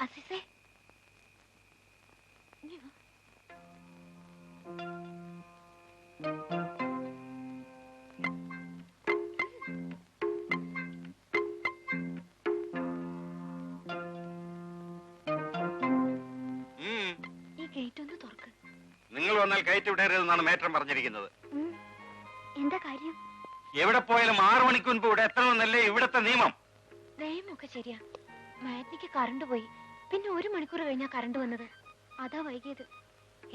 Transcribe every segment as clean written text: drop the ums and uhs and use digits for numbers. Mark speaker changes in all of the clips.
Speaker 1: അസീസേ, ഈ ഗേറ്റ് ഒന്ന് തുറക്ക്.
Speaker 2: നിങ്ങൾ വന്നാൽ കയറ്റി വിടരുതെന്നാണ് മേറ്റം പറഞ്ഞിരിക്കുന്നത്.
Speaker 1: എന്താ കാര്യം?
Speaker 2: എവിടെ പോയാലും 6 മണിക്ക് മുൻപ് ഇവിടെ എത്തണമെന്നല്ലേ ഇവിടത്തെ നിയമം.
Speaker 1: നിയമമൊക്കെ ശരിയാ. മാറ്റിക്ക് കറണ്ട് പോയി, പിന്നെ 1 മണിക്കൂർ കഴിഞ്ഞാ കറണ്ട് വന്നത്. അതാ വൈകിയത്.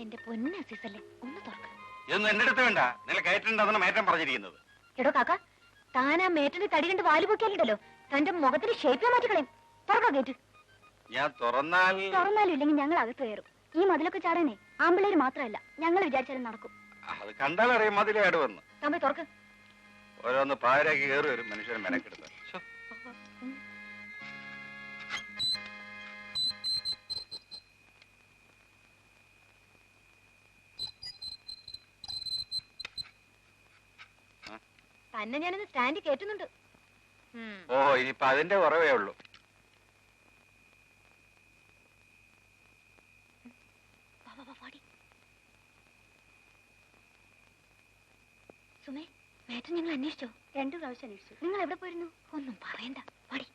Speaker 1: എന്റെ പൊന്ന അസീസല്ലേ, ഒന്ന് തുറക്ക.
Speaker 2: ഇതൊന്നും എന്റെ അടുത്ത് വേണ്ട. നിങ്ങൾ കയറ്റുണ്ടെന്നാണ് മേറ്റം പറഞ്ഞിരിക്കുന്നത്.
Speaker 1: എടോ കാക്ക, താൻ ആ മേറ്റിന്റെ തടി കണ്ട് വാല് പൊക്കിയാലുണ്ടല്ലോ, തന്റെ മുഖത്തിന് ഷേപ്പ് മാറ്റി കളയും. തുറക്കോ ഗേറ്റ്.
Speaker 2: ഞാൻ തുറന്നാലും
Speaker 1: ഇല്ലെങ്കിൽ ഞങ്ങൾ അകത്ത് കയറും. ഈ മതിലൊക്കെ ചാടാനേ ആമ്പിള്ളേര് മാത്രമല്ല, ഞങ്ങൾ വിചാരിച്ചാലും നടക്കും.
Speaker 2: അത് കണ്ടാലറിയാം മതിലേ അടുവന്ന്.
Speaker 1: തമ്പി തുറക്ക്.
Speaker 2: ഓരോന്ന് പായരാക്കി കയറി വരും മനുഷ്യൻ മെനക്കെടുത്ത.
Speaker 1: തന്നെ ഞാനിന്ന് സ്റ്റാൻഡിൽ കയറ്റുന്നുണ്ട്.
Speaker 2: ഓ, ഇനിയിപ്പൊ അതിന്റെ കുറവേ ഉള്ളൂ.
Speaker 1: സുമേ, മേറ്റൻ ഞങ്ങൾ അന്വേഷിച്ചോ? 2 പ്രാവശ്യം അന്വേഷിച്ചു. നിങ്ങൾ എവിടെ പോയിരുന്നു? ഒന്നും പറയണ്ട, പാടി.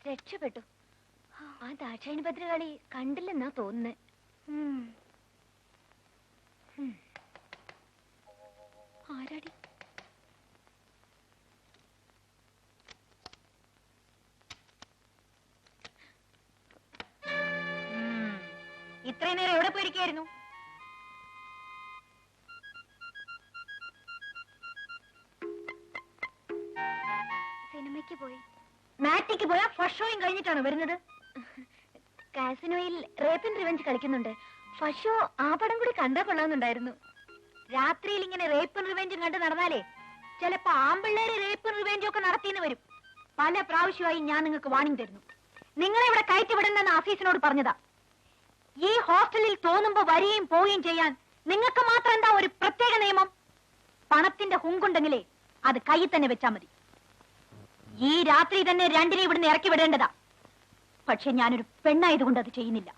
Speaker 1: രക്ഷപ്പെട്ടു. ആ ദാക്ഷായണി ഭദ്രകാളി കണ്ടില്ലെന്നാ തോന്നുന്നേ. ആരാടി? ഇത്രയും നേരം എവിടെ പോയിരിക്കായിരുന്നു? സിനിമയ്ക്ക് പോയി. മാറ്റിക്ക് പോയാ ഫസ്റ്റ് ഷോയും കഴിഞ്ഞിട്ടാണ് വരുന്നത്. കാസിനോയിൽ റേപ്പ് ആൻഡ് റിവെഞ്ച് കളിക്കുന്നുണ്ട്. ഫസ്റ്റ് ഷോ ആ പടം കൂടി കണ്ടാ കൊള്ളാവുന്നുണ്ടായിരുന്നു. രാത്രിയിൽ ഇങ്ങനെ റേപ്പ് ആൻഡ് റിവെഞ്ചും കണ്ട് നടന്നാലേ ചിലപ്പോ ആമ്പിള്ളേര് റേപ്പ് ആൻഡ് റിവെഞ്ചും ഒക്കെ നടത്തിയെന്ന് വരും. പല പ്രാവശ്യമായി ഞാൻ നിങ്ങൾക്ക് വാണിംഗ് തരുന്നു. നിങ്ങളെ ഇവിടെ കയറ്റി വിടണമെന്ന് ആഫീസിനോട് പറഞ്ഞതാ. ഈ ഹോസ്റ്റലിൽ തോന്നുമ്പോ വരികയും പോവുകയും ചെയ്യാൻ നിങ്ങൾക്ക് മാത്രം എന്താ ഒരു പ്രത്യേക നിയമം? പണത്തിന്റെ ഹുങ്കുണ്ടെങ്കിലേ അത് കയ്യിൽ തന്നെ വെച്ചാ മതി. ഈ രാത്രി തന്നെ 2 ഇവിടുന്ന് ഇറക്കി വിടേണ്ടതാ. പക്ഷെ ഞാനൊരു പെണ്ണായതുകൊണ്ട് അത് ചെയ്യുന്നില്ല.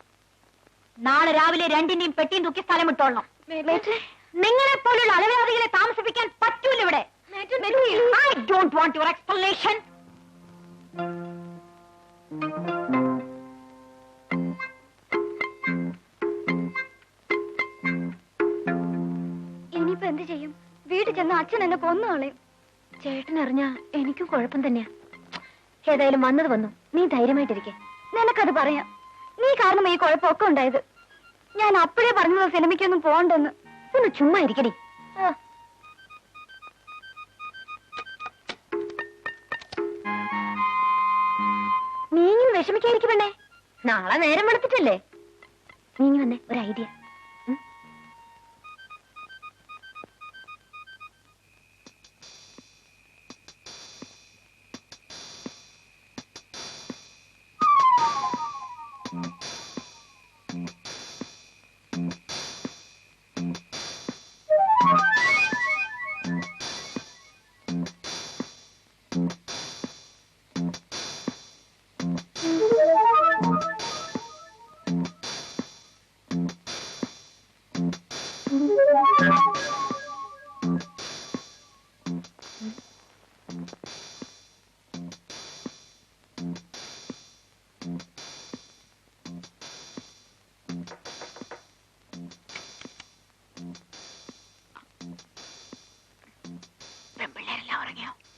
Speaker 1: നാളെ രാവിലെ 2 പെട്ടിയും തൂക്കി സ്ഥലം വിട്ടോളണം. നിങ്ങളെ പോലുള്ള അലവലാദികളെ താമസിപ്പിക്കാൻ പറ്റൂല ഇവിടെ. I don't want your explanation. ഇനിയിപ്പോ എന്ത് ചെയ്യും? വീട്ടിൽ ചെന്ന് അച്ഛൻ എന്നെ കൊന്നുകളയും. ചേട്ടനറിഞ്ഞാ എനിക്കും കുഴപ്പം തന്നെയാ. ഏതായാലും വന്നത് വന്നു. നീ ധൈര്യമായിട്ടിരിക്കെ. നിനക്കത് പറയാം. നീ കാരണം ഈ കുഴപ്പമൊക്കെ ഉണ്ടായത്. ഞാൻ അപ്പോഴേ പറഞ്ഞത് സിനിമയ്ക്കൊന്നും പോണ്ടെന്ന്. ഒന്ന് ചുമ്മാ ഇരിക്കടി. നീ ഇങ്ങനെ വിഷമിക്കായിരിക്കും പെണ്ണേ. നാളെ നേരം വെളുത്തിട്ടല്ലേ. നീ വന്നേ, ഒരു ഐഡിയ.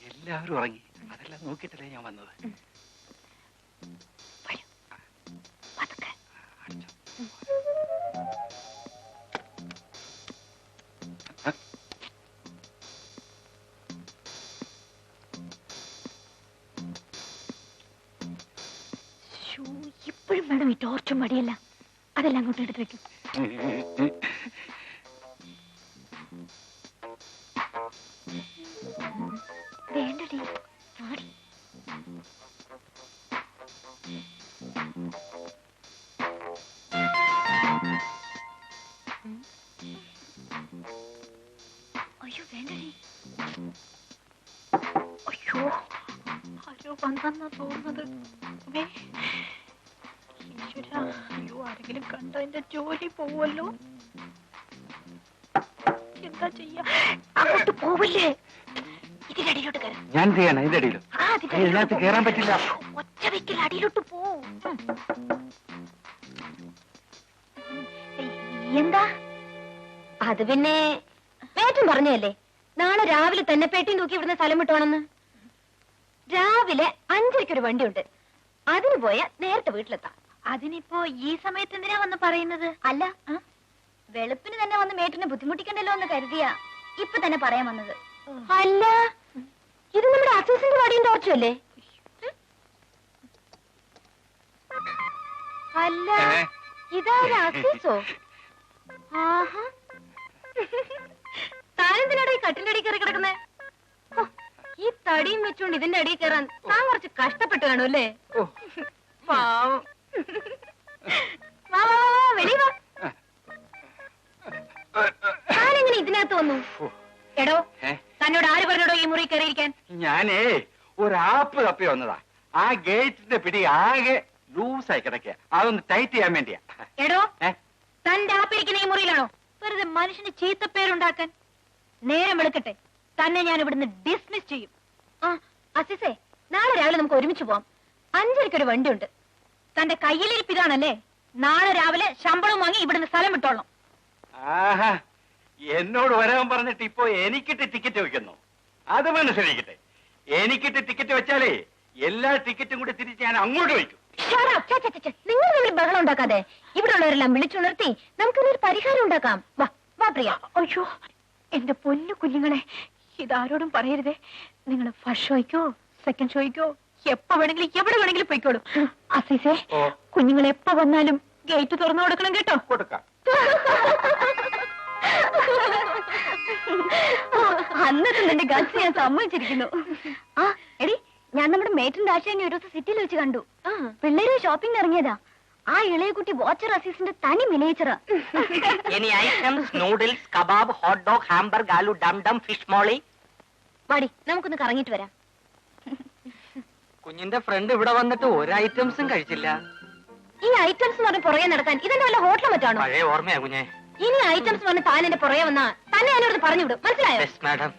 Speaker 2: എല്ലാവരും ഉറങ്ങി. അതെല്ലാം നോക്കിയിട്ടല്ലേ ഞാൻ വന്നത്.
Speaker 1: കുറച്ചും മടിയല്ല. അതെല്ലാം അങ്ങോട്ട് എടുത്ത് വെക്കും. വേണ്ടടി, മാറി. അയ്യോ വേണ്ടടി. അയ്യോ ആരോ വന്നെന്നാ തോന്നുന്നത്. അയ്യോ ആരെങ്കിലും കണ്ട എന്റെ ജോലി പോവല്ലോ. എന്താ ചെയ്യാ? അങ്ങോട്ട് പോവില്ലേ? ഇതിന്റെ അടിയിലോട്ട് കയറാം.
Speaker 2: ഞാൻ ചെയ്യണം ഇതിന്റെ അടിയിലും. ഇതിനകത്ത് കയറാൻ പറ്റില്ല.
Speaker 1: ഒറ്റ വെക്കൽ അടിയിലോട്ട് പോ. എന്താ? അത് പിന്നെ പേറ്റും പറഞ്ഞല്ലേ, നാളെ രാവിലെ തന്നെ പേട്ടിയും തൂക്കി ഇവിടുന്ന് സ്ഥലം വിട്ടോണെന്ന്. രാവിലെ 5:30 വണ്ടിയുണ്ട്. അതിന് പോയാ നേരത്തെ വീട്ടിലെത്താം. അതിനിപ്പോ ഈ സമയത്ത് എന്തിനാ വന്ന് പറയുന്നത്? അല്ല, വെളുപ്പിന് തന്നെ വന്ന് മേട്ടിനെ ബുദ്ധിമുട്ടിക്കണ്ടല്ലോ എന്ന് കരുതിയാ ഇപ്പൊ തന്നെ പറയാൻ വന്നത്. അല്ല, ഇത് നമ്മുടെ അസൂസിന്റെ പാടിയും തോർച്ചല്ലേ? അല്ല, ഇതാര് അസൂസോ? ആഹാ, താനെന്തിനാടെ ഈ കട്ടിന്റെ അടി കയറി കിടക്കുന്നേ? ഈ തടിയും വെച്ചോണ്ട് ഇതിന്റെ അടിയിൽ കയറാൻ താൻ കുറച്ച് കഷ്ടപ്പെട്ട് കാണും അല്ലേ? പാവം. വാ വാ വാ, വെളി വാ. താനെങ്ങനെ ഇതിനകത്ത് വന്നു? എടോ, തന്നോട് ആര് പറഞ്ഞോടോ ഈ മുറി കയറിയിരിക്കാൻ?
Speaker 2: ഞാനേ ഒരു ആപ്പ് തപ്പി വന്നതാ. ആ ഗേറ്റിന്റെ പിടി ആകെ ലൂസായി കിടക്കുക. അതൊന്ന് ടൈറ്റ് ചെയ്യാൻ വേണ്ടിയാ.
Speaker 1: എടോ, തന്റെ ആപ്പിരിക്കുന്ന ഈ മുറിയിലാണോ വെറുതെ മനുഷ്യന് ചീത്തപ്പേരുണ്ടാക്കാൻ? നേരം വെളുക്കട്ടെ, തന്നെ ഞാൻ ഇവിടുന്ന് ഡിസ്മിസ് ചെയ്യും. ആ അസിസേ, നാളെ രാവിലെ നമുക്ക് ഒരുമിച്ച് പോവാം. 5:30 വണ്ടിയുണ്ട്. തന്റെ കയ്യിലിരിപ്പിതാണല്ലേ? നാളെ രാവിലെ ശമ്പളം വാങ്ങി ഇവിടുന്ന് സ്ഥലം വിട്ടോളണം.
Speaker 2: ആഹാ, എന്നോട് വരാൻ പറഞ്ഞിട്ട് ഇപ്പൊ എനിക്കിട്ട് ടിക്കറ്റ് വെക്കുന്നു. അത് മനസ്സിലാക്കട്ടെ. എനിക്കിട്ട് ടിക്കറ്റ് വെച്ചാലേ എല്ലാ ടിക്കറ്റും കൂടി തിരിച്ച് ഞാൻ അങ്ങോട്ട് വയ്ക്കും.
Speaker 1: നിങ്ങൾ തമ്മിൽ ബഹളം ഉണ്ടാക്കാതെ ഇവിടെ ഉള്ളവരെല്ലാം വിളിച്ചുണർത്തി നമുക്കിതൊരു പരിഹാരം ഉണ്ടാക്കാം. വാ വാ പ്രിയ. അയ്യോ എന്റെ പൊന്നു കുഞ്ഞുങ്ങളെ, ഇതാരോടും പറയരുതേ. നിങ്ങൾ ഫസ്റ്റ് ഷോയ്ക്കോ സെക്കൻഡ് ഷോയ്ക്കോ എപ്പോ വേണമെങ്കിലും എവിടെ വേണമെങ്കിലും പോയിക്കോളൂ. അസീസേ, കുഞ്ഞുങ്ങൾ എപ്പോ വന്നാലും ഗേറ്റ് തുറന്നു കൊടുക്കണം കേട്ടോ.
Speaker 2: കൊടുക്കാം.
Speaker 1: അന്നത്തെ നിന്റെ ഗസ് ഞാൻ സമ്മതിച്ചിരിക്കുന്നു. ആ എടി, ഞാൻ നമ്മുടെ മേറ്റിന്റെ ആശയം ഒരു ദിവസം സിറ്റിയിൽ വെച്ച് കണ്ടു. പിള്ളേര് ഷോപ്പിംഗ് ഇറങ്ങിയതാ. ആ ഇളയ കുട്ടി വാച്ചർ അസീസിന്റെ തനി മിനിയേച്ചറാ.
Speaker 3: Any items, noodles, kebab, hot dog, hamburger, aloo dum dum, fish molly.
Speaker 1: വാടി, നമുക്കൊന്ന് കറങ്ങിട്ട് വരാം.
Speaker 3: കുഞ്ഞിന്റെ ഫ്രണ്ട് ഇവിടെ വന്നിട്ട് ഒരു ഐറ്റംസും കഴിച്ചില്ല.
Speaker 1: ഈ ഐറ്റംസ് എന്ന് പറഞ്ഞ് പുറകെ നടക്കാൻ ഇതെന്നെ വല്ല ഹോട്ടലും മറ്റാണോ?
Speaker 3: പഴയ ഓർമ്മയാ കുഞ്ഞെ.
Speaker 1: ഇനി ഐറ്റംസ് പറഞ്ഞ് താൻ എന്റെ പുറകെ വന്നാ തന്നെ ഞാനോട് പറഞ്ഞു വിടും. മനസ്സിലായോ?
Speaker 3: Yes madam.